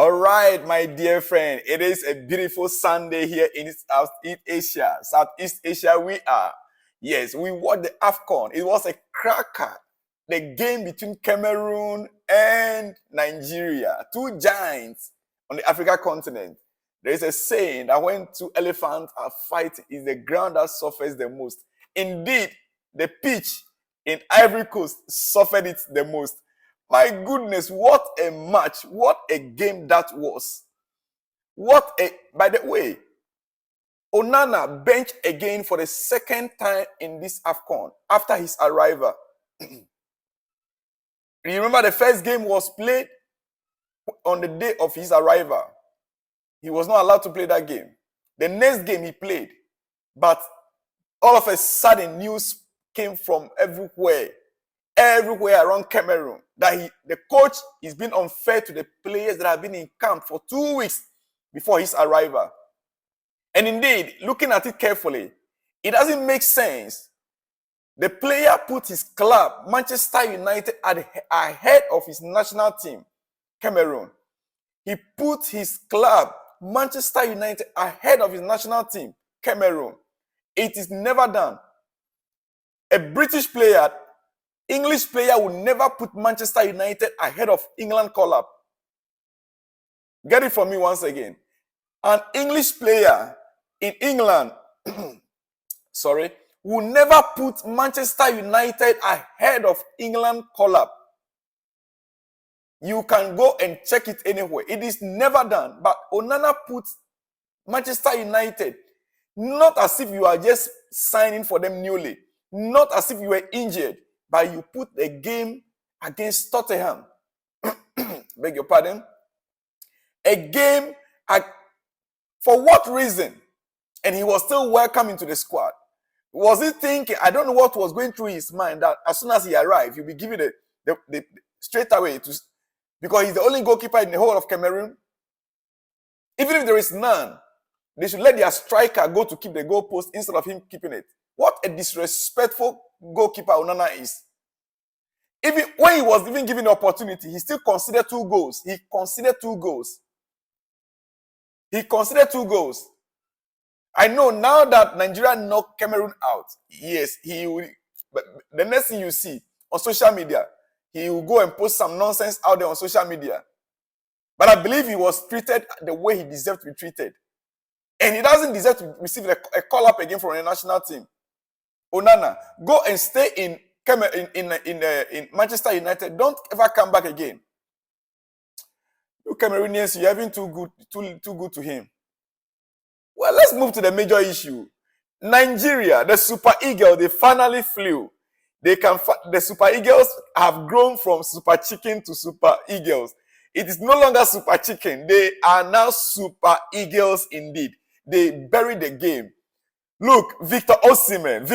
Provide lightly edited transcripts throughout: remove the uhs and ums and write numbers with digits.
All right, my dear friend, it is a beautiful Sunday here in Southeast Asia. Southeast Asia, we are. Yes, we watched the AFCON. It was a cracker. The game between Cameroon and Nigeria, two giants on the African continent. There is a saying that when two elephants are fighting, it's the ground that suffers the most. Indeed, the pitch in Ivory Coast suffered it the most. My goodness, what a match. What a game that was. By the way, Onana benched again for the second time in this AFCON after his arrival. Remember, the first game was played on the day of his arrival. He was not allowed to play that game. The next game he played, but all of a sudden news came from everywhere around Cameroon that the coach is being unfair to the players that have been in camp for 2 weeks before his arrival. And indeed, looking at it carefully, it doesn't make sense. The player put his club, Manchester United, ahead of his national team, Cameroon. He put his club, Manchester United, ahead of his national team, Cameroon. It is never done. A British player, English player will never put Manchester United ahead of England call-up. Get it from me once again. An English player in England, will never put Manchester United ahead of England call-up. You can go and check it anywhere. It is never done. But Onana put Manchester United, not as if you are just signing for them newly, not as if you were injured, but you put a game against Tottenham. Beg your pardon. A game, for what reason? And he was still welcome into the squad. Was he thinking, I don't know what was going through his mind, that as soon as he arrived, he'll be given the straight away, because he's the only goalkeeper in the whole of Cameroon. Even if there is none, they should let their striker go to keep the goalpost instead of him keeping it. What a disrespectful goalkeeper Onana is. Even when he was even given the opportunity, he still considered 2 goals. He considered 2 goals. I know now that Nigeria knocked Cameroon out, yes, he will. But the next thing you see on social media, he will go and post some nonsense out there on social media. But I believe he was treated the way he deserved to be treated. And he doesn't deserve to receive a call-up again from the national team. Onana, go and stay in Manchester United. Don't ever come back again. You Cameroonians, you're having too good to him. Well, let's move to the major issue. Nigeria, the Super Eagles, they finally flew. The Super Eagles have grown from Super Chicken to Super Eagles. It is no longer Super Chicken. They are now Super Eagles indeed. They buried the game. Look, Victor Osimhen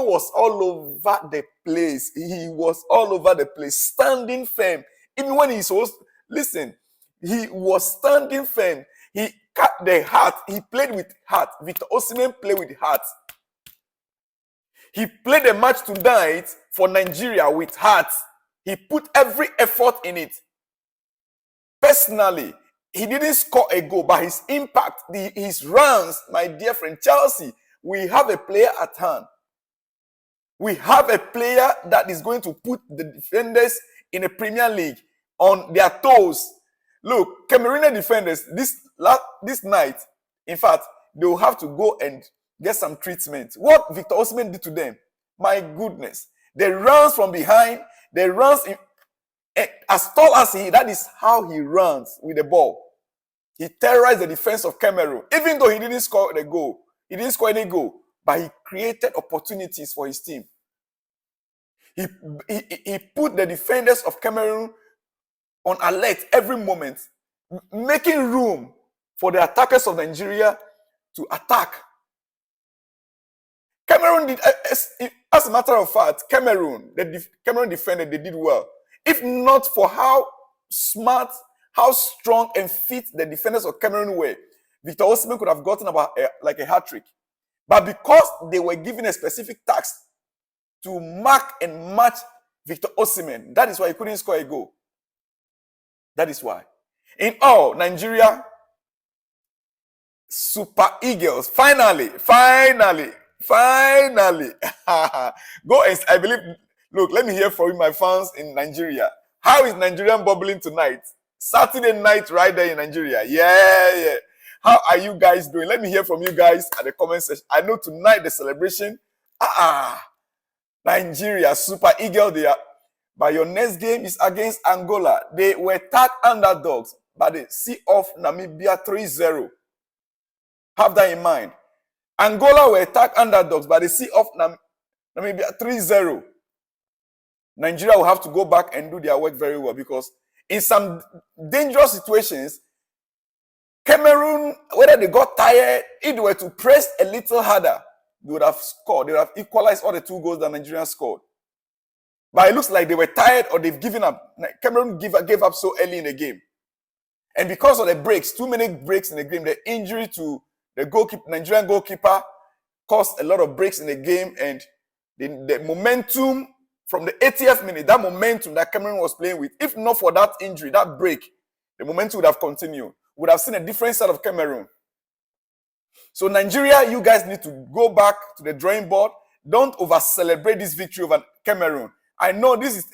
was all over the place. He was all over the place, standing firm. Even when he was standing firm. He cut the heart. He played with heart. Victor Osimhen played with heart. He played the match tonight for Nigeria with heart. He put every effort in it. Personally, he didn't score a goal, but his impact, his runs, my dear friend Chelsea, we have a player at hand. We have a player that is going to put the defenders in the Premier League on their toes. Look, Cameroonian defenders, this night, in fact, they will have to go and get some treatment. What Victor Osimhen did to them, my goodness. The runs from behind, the runs as tall as that is how he runs with the ball. He terrorized the defense of Cameroon, even though he didn't score the goal. He didn't score any goal, but he created opportunities for his team. He put the defenders of Cameroon on alert every moment, making room for the attackers of Nigeria to attack. Cameroon did, as a matter of fact, the Cameroon defender, they did well. If not for how smart, how strong and fit the defenders of Cameroon were, Victor Osimhen could have gotten about like a hat-trick. But because they were given a specific task to mark and match Victor Osimhen, that is why he couldn't score a goal. That is why. In all, Nigeria, Super Eagles, finally. Go and, I believe, look, let me hear from you, my fans in Nigeria. How is Nigerian bubbling tonight? Saturday night right there in Nigeria. Yeah. How are you guys doing? Let me hear from you guys at the comment section. I know tonight the celebration. Nigeria, Super Eagles, they are. But your next game is against Angola. They were tag underdogs, but they see off Namibia 3-0. Have that in mind. Angola were tag underdogs, but they see off Namibia 3-0. Nigeria will have to go back and do their work very well, because in some dangerous situations, Cameroon, whether they got tired, if they were to press a little harder, they would have scored. They would have equalized all the 2 goals that Nigeria scored. But it looks like they were tired or they've given up. Cameroon gave up so early in the game. And because of the breaks, too many breaks in the game, the injury to the Nigerian goalkeeper caused a lot of breaks in the game. And the momentum from the 80th minute, that momentum that Cameroon was playing with, if not for that injury, that break, the momentum would have continued. We would have seen a different side of Cameroon. So Nigeria, you guys need to go back to the drawing board. Don't over-celebrate this victory over Cameroon. I know this is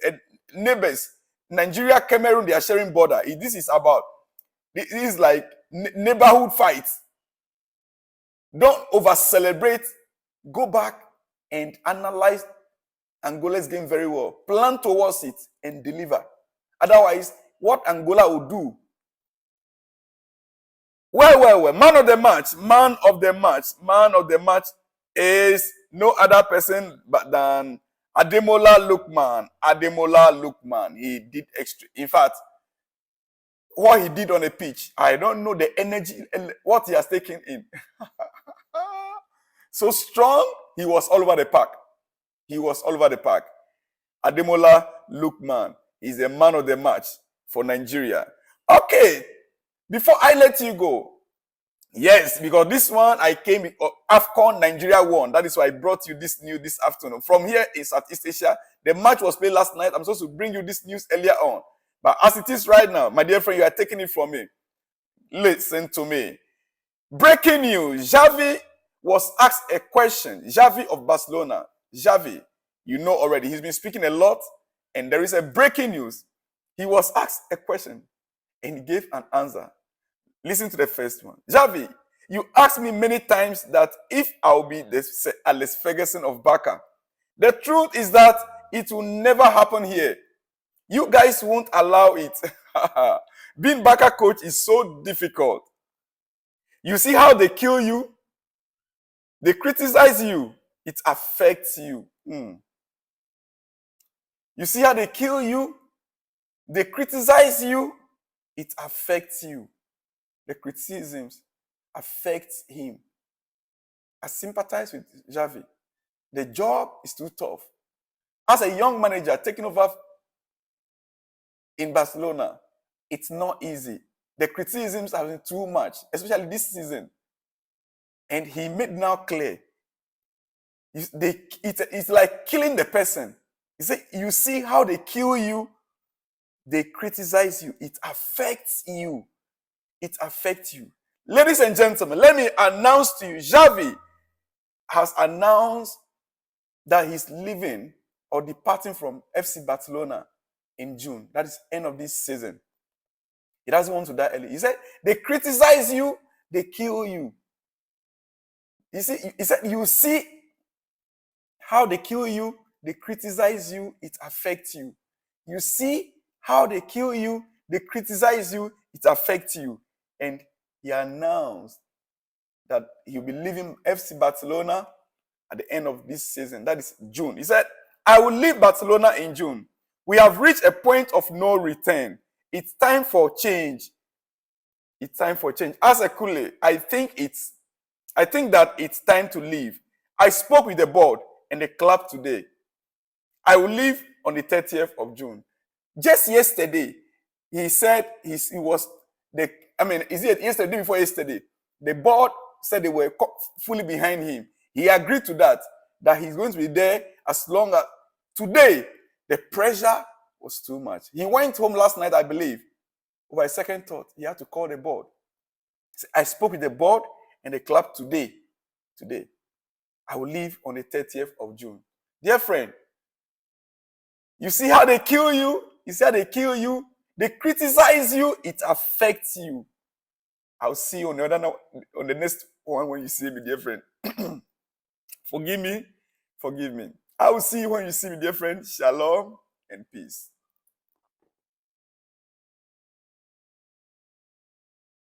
neighbors. Nigeria, Cameroon, they are sharing border. This is like neighborhood fights. Don't over-celebrate. Go back and analyze Angola's game very well. Plan towards it and deliver. Otherwise, what Angola will do. Well. Man of the match is no other person but than Ademola Lookman. He did extra. In fact, what he did on the pitch, I don't know the energy, what he has taken in. So strong, he was all over the park. Ademola Lookman is the man of the match for Nigeria. Okay, before I let you go, yes, because this one I came with AFCON Nigeria won. That is why I brought you this news this afternoon. From here in Southeast Asia, the match was played last night. I'm supposed to bring you this news earlier on. But as it is right now, my dear friend, you are taking it from me. Listen to me. Breaking news. Xavi was asked a question. Xavi of Barcelona. Xavi, you know already. He's been speaking a lot. And there is a breaking news. He was asked a question. And he gave an answer. Listen to the first one. Xavi, you asked me many times that if I'll be the Alex Ferguson of Barca. The truth is that it will never happen here. You guys won't allow it. Being Barca coach is so difficult. You see how they kill you? They criticize you. It affects you. You see how they kill you? They criticize you. It affects you. The criticisms affect him. I sympathize with Xavi. The job is too tough. As a young manager taking over in Barcelona, it's not easy. The criticisms have been too much, especially this season. And he made now clear, it's like killing the person. He said, you see how they kill you, they criticize you, it affects you. It affects you. Ladies and gentlemen, let me announce to you, Xavi has announced that he's leaving or departing from FC Barcelona in June. That is end of this season. He doesn't want to die early. He said, they criticize you, they kill you. He said, you see how they kill you, they criticize you, it affects you. You see how they kill you, they criticize you, it affects you. And he announced that he'll be leaving FC Barcelona at the end of this season. That is June. He said, I will leave Barcelona in June. We have reached a point of no return. It's time for change. It's time for change. As a Kule, I think that it's time to leave. I spoke with the board and the club today. I will leave on the 30th of June. Just yesterday, he said yesterday before yesterday, the board said they were fully behind him. He agreed to that he's going to be there as long as today. The pressure was too much. He went home last night, I believe. Over a second thought, he had to call the board. He said, I spoke with the board and the club today. Today. I will leave on the 30th of June. Dear friend, you see how they kill you? You see how they kill you? They criticize you. It affects you. I'll see you on the next one when you see me, dear friend. Forgive me. Forgive me. I will see you when you see me, dear friend. Shalom and peace.